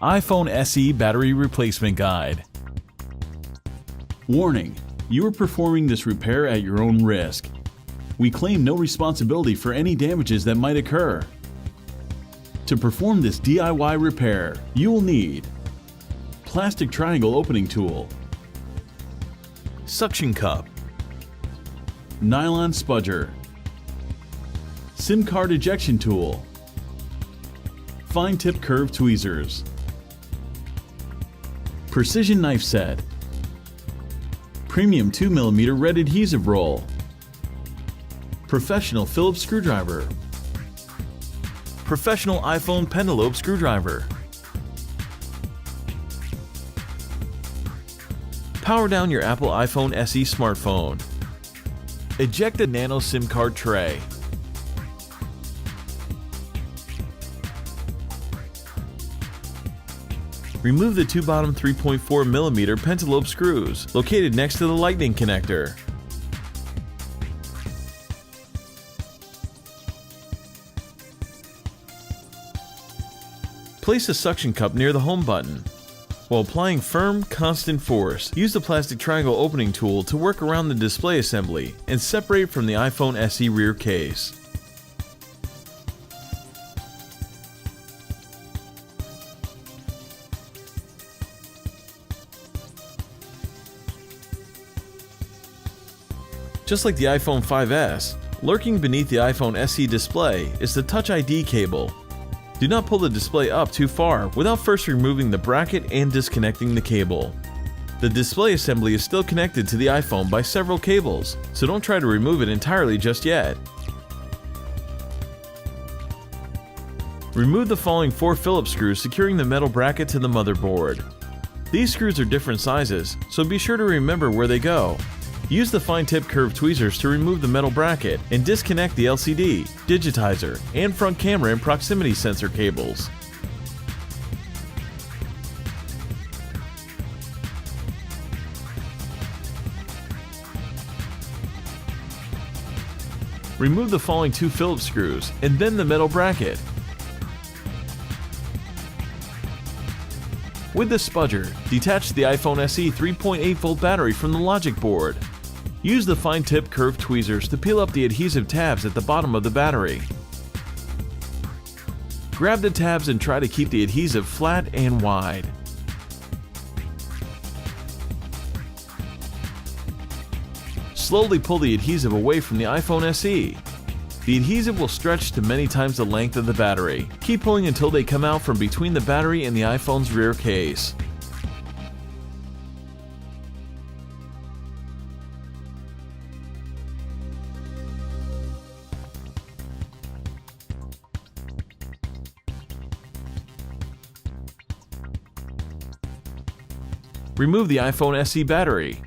iPhone SE Battery Replacement Guide. Warning: you are performing this repair at your own risk. We claim no responsibility for any damages that might occur. To perform this DIY repair, you will need plastic triangle opening tool, suction cup, nylon spudger, SIM card ejection tool, fine tip curved tweezers, precision knife set, premium 2mm red adhesive roll, professional Phillips screwdriver, professional iPhone pentalobe screwdriver. Power down your Apple iPhone SE smartphone. Eject a nano SIM card tray. Remove the two bottom 3.4mm pentalobe screws located next to the lightning connector. Place a suction cup near the home button. While applying firm, constant force, use the plastic triangle opening tool to work around the display assembly and separate from the iPhone SE rear case. Just like the iPhone 5S, lurking beneath the iPhone SE display is the Touch ID cable. Do not pull the display up too far without first removing the bracket and disconnecting the cable. The display assembly is still connected to the iPhone by several cables, so don't try to remove it entirely just yet. Remove the following 4 Phillips screws securing the metal bracket to the motherboard. These screws are different sizes, so be sure to remember where they go. Use the fine tip curved tweezers to remove the metal bracket and disconnect the LCD, digitizer, and front camera and proximity sensor cables. Remove the following 2 Phillips screws and then the metal bracket. With the spudger, detach the iPhone SE 3.8V battery from the logic board. Use the fine tip curved tweezers to peel up the adhesive tabs at the bottom of the battery. Grab the tabs and try to keep the adhesive flat and wide. Slowly pull the adhesive away from the iPhone SE. The adhesive will stretch to many times the length of the battery. Keep pulling until they come out from between the battery and the iPhone's rear case. Remove the iPhone SE battery.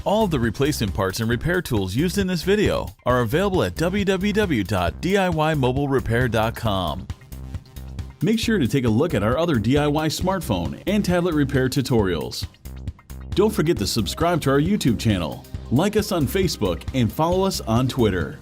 All of the replacement parts and repair tools used in this video are available at www.DIYMobileRepair.com. Make sure to take a look at our other DIY smartphone and tablet repair tutorials. Don't forget to subscribe to our YouTube channel, like us on Facebook, and follow us on Twitter.